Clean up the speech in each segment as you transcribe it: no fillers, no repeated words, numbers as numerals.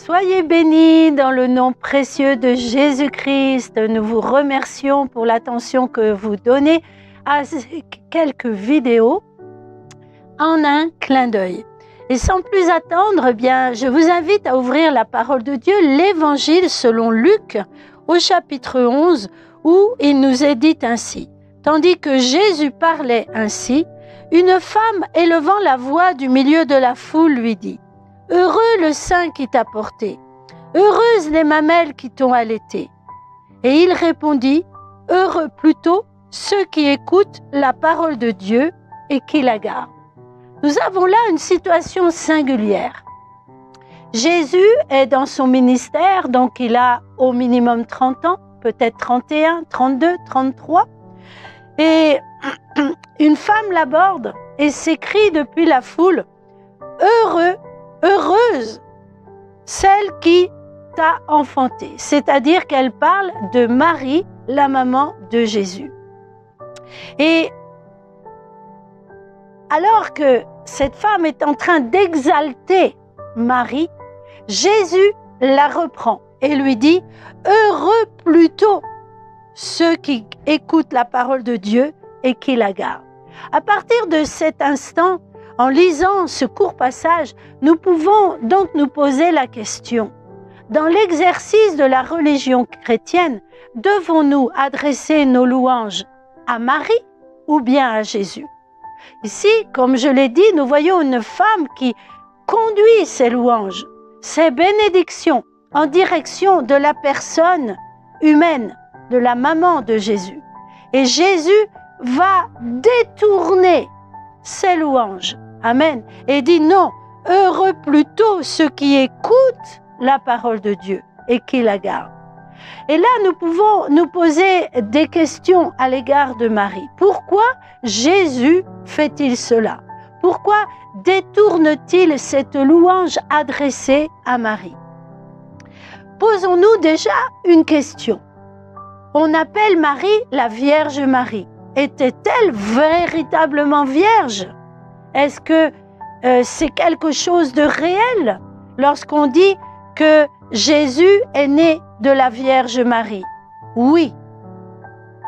Soyez bénis dans le nom précieux de Jésus-Christ. Nous vous remercions pour l'attention que vous donnez à ces quelques vidéos en un clin d'œil. Et sans plus attendre, je vous invite à ouvrir la parole de Dieu, l'Évangile selon Luc, au chapitre 11, où il nous est dit ainsi. Tandis que Jésus parlait ainsi, une femme élevant la voix du milieu de la foule lui dit « Heureux le sein qui t'a porté, heureuses les mamelles qui t'ont allaité. » Et il répondit « Heureux plutôt ceux qui écoutent la parole de Dieu et qui la gardent. » Nous avons là une situation singulière. Jésus est dans son ministère, donc il a au minimum 30 ans, peut-être 31, 32, 33. Et une femme l'aborde et s'écrie depuis la foule « Heureux, heureuse, celle qui t'a enfanté ». C'est-à-dire qu'elle parle de Marie, la maman de Jésus. Et alors que cette femme est en train d'exalter Marie, Jésus la reprend et lui dit « Heureux plutôt ceux qui écoutent la parole de Dieu et qui la gardent. » À partir de cet instant, en lisant ce court passage, nous pouvons donc nous poser la question. Dans l'exercice de la religion chrétienne, devons-nous adresser nos louanges à Marie ou bien à Jésus? Ici, comme je l'ai dit, nous voyons une femme qui conduit ses louanges, ses bénédictions en direction de la personne humaine, de la maman de Jésus. Et Jésus va détourner ses louanges. Amen. Et dit non, heureux plutôt ceux qui écoutent la parole de Dieu et qui la gardent. Et là, nous pouvons nous poser des questions à l'égard de Marie. Pourquoi Jésus fait-il cela? Pourquoi détourne-t-il cette louange adressée à Marie? Posons-nous déjà une question. On appelle Marie la Vierge Marie. Était-elle véritablement vierge? Est-ce que c'est quelque chose de réel lorsqu'on dit que Jésus est né de la Vierge Marie? Oui,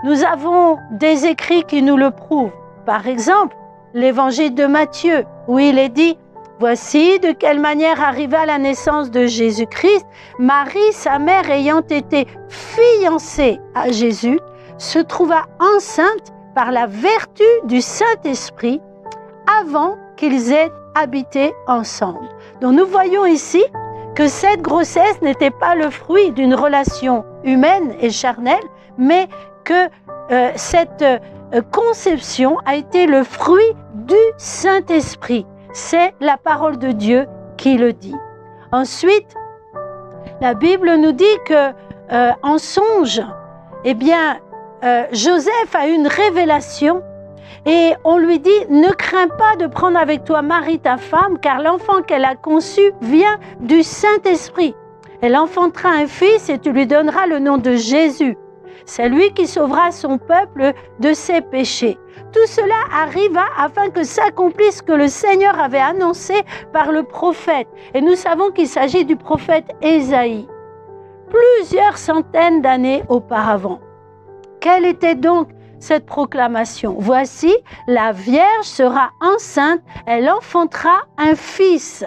nous avons des écrits qui nous le prouvent. Par exemple, l'évangile de Matthieu, où il est dit « Voici de quelle manière arriva la naissance de Jésus-Christ. Marie, sa mère, ayant été fiancée à Jésus, se trouva enceinte par la vertu du Saint-Esprit avant qu'ils aient habité ensemble. » Donc nous voyons ici que cette grossesse n'était pas le fruit d'une relation humaine et charnelle, mais que cette conception a été le fruit du Saint-Esprit. C'est la parole de Dieu qui le dit. Ensuite, la Bible nous dit que en songe, Joseph a une révélation et on lui dit « Ne crains pas de prendre avec toi Marie ta femme, car l'enfant qu'elle a conçu vient du Saint-Esprit. Elle enfantera un fils et tu lui donneras le nom de Jésus. C'est lui qui sauvera son peuple de ses péchés. » Tout cela arriva afin que s'accomplisse ce que le Seigneur avait annoncé par le prophète. Et nous savons qu'il s'agit du prophète Ésaïe, plusieurs centaines d'années auparavant. Quelle était donc cette proclamation? « Voici, la Vierge sera enceinte, elle enfantera un fils.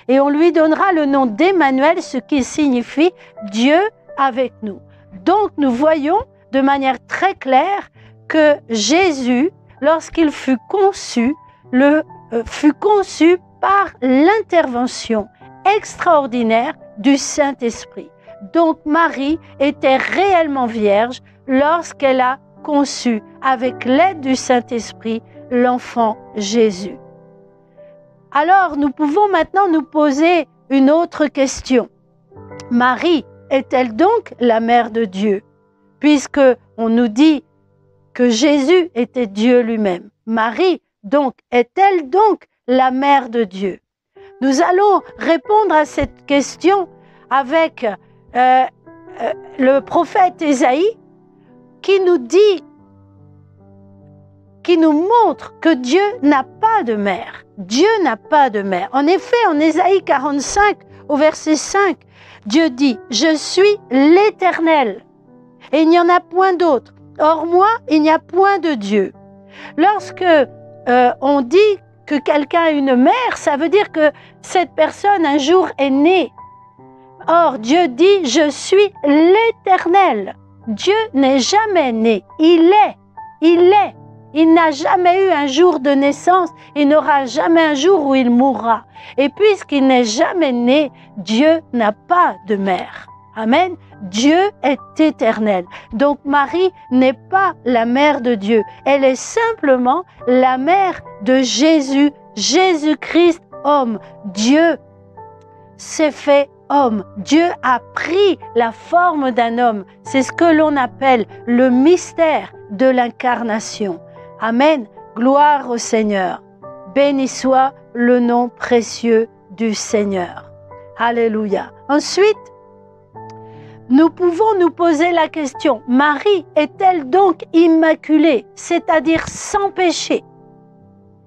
Et on lui donnera le nom d'Emmanuel, ce qui signifie Dieu avec nous. » Donc nous voyons de manière très claire que Jésus, lorsqu'il fut conçu par l'intervention extraordinaire du Saint-Esprit. Donc Marie était réellement vierge lorsqu'elle a conçu avec l'aide du Saint-Esprit l'enfant Jésus. Alors nous pouvons maintenant nous poser une autre question. Marie est-elle donc la mère de Dieu? Puisque on nous dit que Jésus était Dieu lui-même. Marie, donc, est-elle donc la mère de Dieu? Nous allons répondre à cette question avec le prophète Ésaïe qui nous dit, qui nous montre que Dieu n'a pas de mère. Dieu n'a pas de mère. En effet, en Ésaïe 45, au verset 5, Dieu dit, « Je suis l'Éternel, et il n'y en a point d'autre. Hors moi, il n'y a point de Dieu. » Lorsque on dit que quelqu'un a une mère, ça veut dire que cette personne un jour est née. Or, Dieu dit, « Je suis l'Éternel. » Dieu n'est jamais né. Il est. Il n'a jamais eu un jour de naissance. Il n'aura jamais un jour où il mourra. Et puisqu'il n'est jamais né, Dieu n'a pas de mère. Amen. Dieu est éternel. Donc Marie n'est pas la mère de Dieu. Elle est simplement la mère de Jésus, Jésus-Christ, homme. Dieu s'est fait homme. Dieu a pris la forme d'un homme. C'est ce que l'on appelle le mystère de l'incarnation. Amen. Gloire au Seigneur. Béni soit le nom précieux du Seigneur. Alléluia. Ensuite, nous pouvons nous poser la question, Marie est-elle donc immaculée, c'est-à-dire sans péché?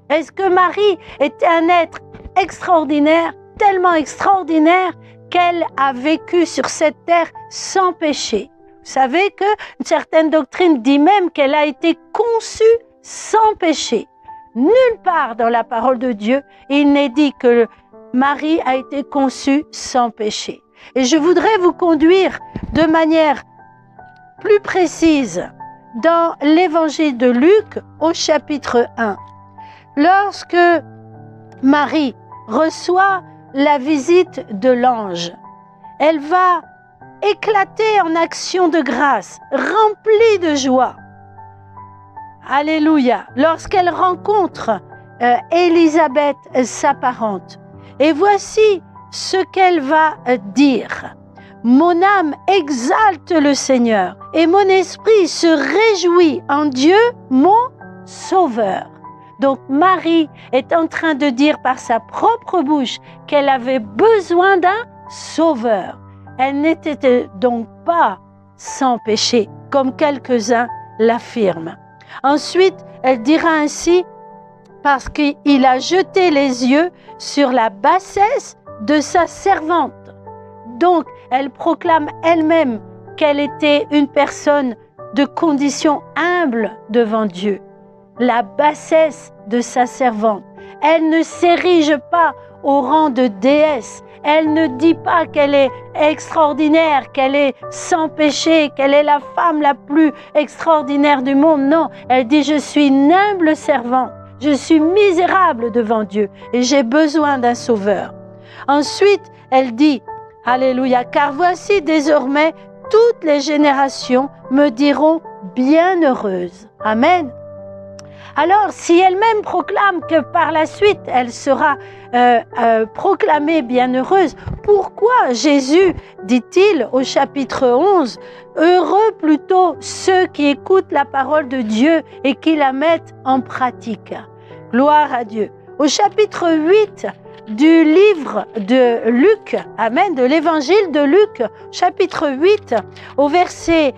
Est-ce que Marie était un être extraordinaire, tellement extraordinaire qu'elle a vécu sur cette terre sans péché? Vous savez qu'une certaine doctrine dit même qu'elle a été conçue sans péché. Nulle part dans la parole de Dieu, il n'est dit que Marie a été conçue sans péché. Et je voudrais vous conduire de manière plus précise dans l'évangile de Luc au chapitre 1. Lorsque Marie reçoit la visite de l'ange, elle va éclater en action de grâce, remplie de joie. Alléluia. Lorsqu'elle rencontre Élisabeth, sa parente. Et voici ce qu'elle va dire. Mon âme exalte le Seigneur et mon esprit se réjouit en Dieu, mon Sauveur. Donc Marie est en train de dire par sa propre bouche qu'elle avait besoin d'un Sauveur. Elle n'était donc pas sans péché, comme quelques-uns l'affirment. Ensuite, elle dira ainsi, parce qu'il a jeté les yeux sur la bassesse de sa servante. Donc, elle proclame elle-même qu'elle était une personne de condition humble devant Dieu. La bassesse de sa servante. Elle ne s'érige pas au rang de déesse. Elle ne dit pas qu'elle est extraordinaire, qu'elle est sans péché, qu'elle est la femme la plus extraordinaire du monde. Non, elle dit « Je suis une humble servante. Je suis misérable devant Dieu et j'ai besoin d'un sauveur. » Ensuite, elle dit « Alléluia, car voici désormais toutes les générations me diront bienheureuse. » Amen. Alors, si elle-même proclame que par la suite, elle sera proclamée bienheureuse, pourquoi Jésus, dit-il au chapitre 11, « Heureux plutôt ceux qui écoutent la parole de Dieu et qui la mettent en pratique. » Gloire à Dieu. Au chapitre 8 du livre de Luc, amen, de l'évangile de Luc, chapitre 8, au verset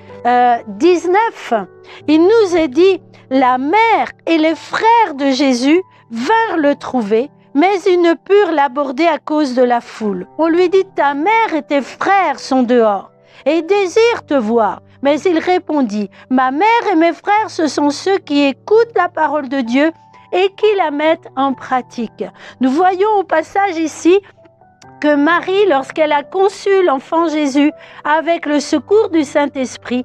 19, il nous est dit « La mère et les frères de Jésus vinrent le trouver, mais ils ne purent l'aborder à cause de la foule. On lui dit « Ta mère et tes frères sont dehors, et ils désirent te voir. » Mais il répondit « Ma mère et mes frères, ce sont ceux qui écoutent la parole de Dieu et qui la mettent en pratique. » Nous voyons au passage ici que Marie, lorsqu'elle a conçu l'enfant Jésus avec le secours du Saint-Esprit,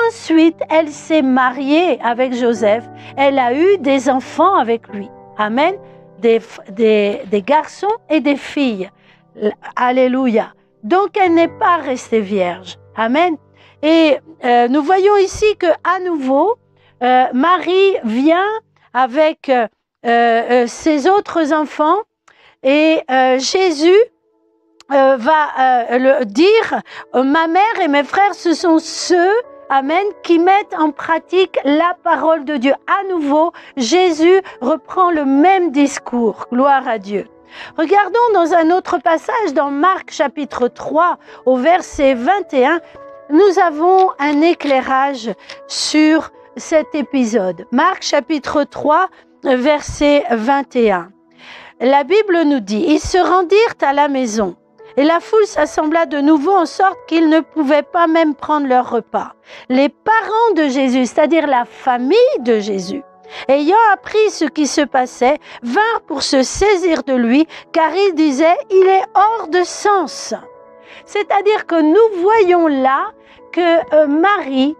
ensuite elle s'est mariée avec Joseph, elle a eu des enfants avec lui. Amen. Des garçons et des filles. Alléluia. Donc elle n'est pas restée vierge. Amen. Et nous voyons ici que à nouveau, Marie vient avec ses autres enfants et Jésus va le dire, ma mère et mes frères, ce sont ceux, amen, qui mettent en pratique la parole de Dieu. À nouveau, Jésus reprend le même discours. Gloire à Dieu. Regardons dans un autre passage, dans Marc chapitre 3, au verset 21, nous avons un éclairage sur cet épisode. Marc chapitre 3, verset 21. La Bible nous dit, ils se rendirent à la maison. Et la foule s'assembla de nouveau en sorte qu'ils ne pouvaient pas même prendre leur repas. Les parents de Jésus, c'est-à-dire la famille de Jésus, ayant appris ce qui se passait, vinrent pour se saisir de lui, car ils disaient « il est hors de sens ». C'est-à-dire que nous voyons là que Marie,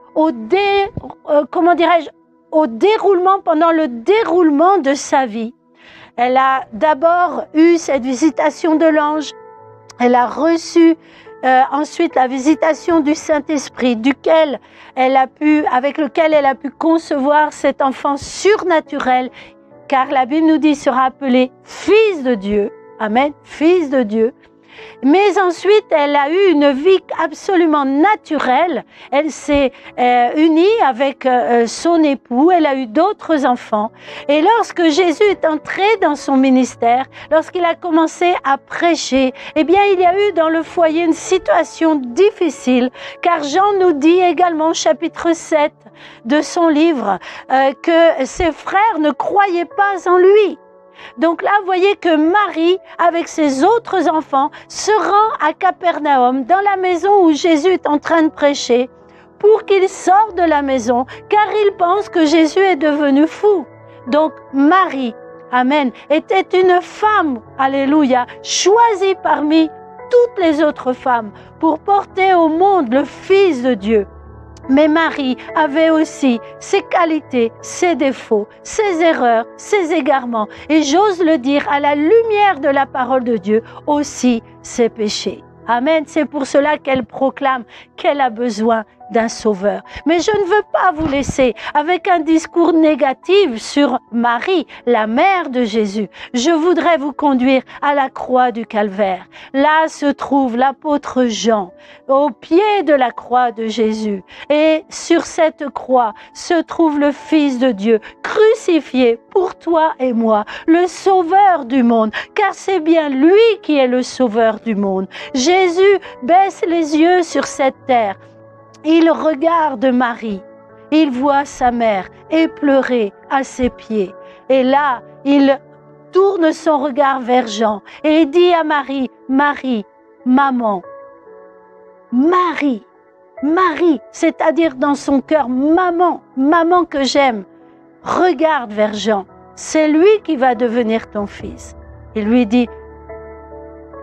pendant le déroulement de sa vie, elle a d'abord eu cette visitation de l'ange, elle a reçu ensuite la visitation du Saint-Esprit, avec lequel elle a pu concevoir cet enfant surnaturel, car la Bible nous dit sera appelé Fils de Dieu. Amen, Fils de Dieu. Mais ensuite, elle a eu une vie absolument naturelle. Elle s'est unie avec son époux. Elle a eu d'autres enfants. Et lorsque Jésus est entré dans son ministère, lorsqu'il a commencé à prêcher, eh bien, il y a eu dans le foyer une situation difficile. Car Jean nous dit également, chapitre 7 de son livre, que ses frères ne croyaient pas en lui. Donc là, vous voyez que Marie, avec ses autres enfants, se rend à Capernaum, dans la maison où Jésus est en train de prêcher, pour qu'il sorte de la maison, car il pense que Jésus est devenu fou. Donc Marie, amen, était une femme, alléluia, choisie parmi toutes les autres femmes pour porter au monde le Fils de Dieu. Mais Marie avait aussi ses qualités, ses défauts, ses erreurs, ses égarements. Et j'ose le dire, à la lumière de la parole de Dieu, aussi ses péchés. Amen. C'est pour cela qu'elle proclame qu'elle a besoin d'un sauveur. Mais je ne veux pas vous laisser avec un discours négatif sur Marie, la mère de Jésus. Je voudrais vous conduire à la croix du Calvaire. Là se trouve l'apôtre Jean, au pied de la croix de Jésus. Et sur cette croix se trouve le Fils de Dieu, crucifié pour toi et moi, le sauveur du monde, car c'est bien lui qui est le sauveur du monde. Jésus baisse les yeux sur cette terre. Il regarde Marie, il voit sa mère éplorée à ses pieds. Et là, il tourne son regard vers Jean et il dit à Marie, Marie, maman, Marie, Marie, c'est-à-dire dans son cœur, maman, maman que j'aime, regarde vers Jean, c'est lui qui va devenir ton fils. Il lui dit,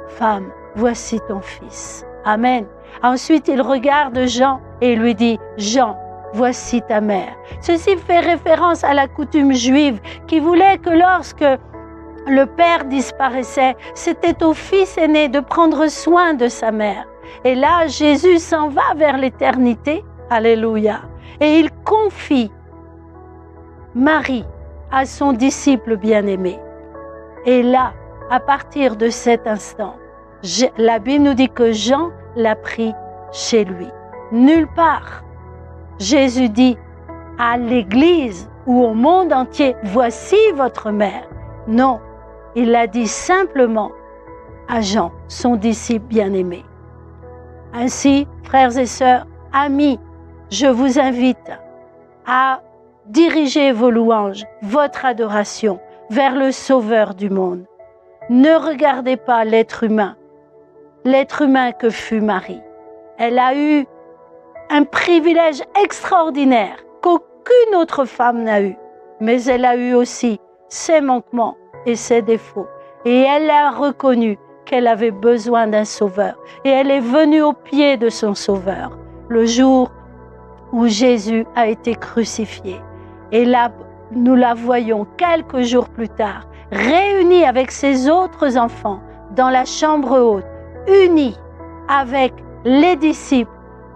femme, voici ton fils. Amen. Ensuite, il regarde Jean et lui dit, Jean, voici ta mère. Ceci fait référence à la coutume juive qui voulait que lorsque le père disparaissait, c'était au fils aîné de prendre soin de sa mère. Et là, Jésus s'en va vers l'éternité. Alléluia. Et il confie Marie à son disciple bien-aimé. Et là, à partir de cet instant, la Bible nous dit que Jean l'a pris chez lui. Nulle part, Jésus dit à l'Église ou au monde entier, voici votre mère. Non, il l'a dit simplement à Jean, son disciple bien-aimé. Ainsi, frères et sœurs, amis, je vous invite à diriger vos louanges, votre adoration vers le Sauveur du monde. Ne regardez pas l'être humain que fut Marie. Elle a eu un privilège extraordinaire qu'aucune autre femme n'a eu, mais elle a eu aussi ses manquements et ses défauts. Et elle a reconnu qu'elle avait besoin d'un sauveur. Et elle est venue au pied de son sauveur, le jour où Jésus a été crucifié. Et là, nous la voyons quelques jours plus tard, réunie avec ses autres enfants dans la chambre haute, unis avec les disciples,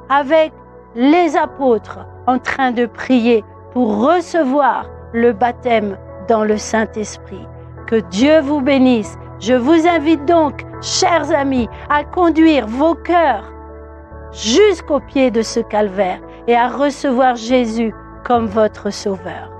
avec les apôtres, en train de prier pour recevoir le baptême dans le Saint-Esprit. Que Dieu vous bénisse. Je vous invite donc, chers amis, à conduire vos cœurs jusqu'au pied de ce calvaire et à recevoir Jésus comme votre sauveur.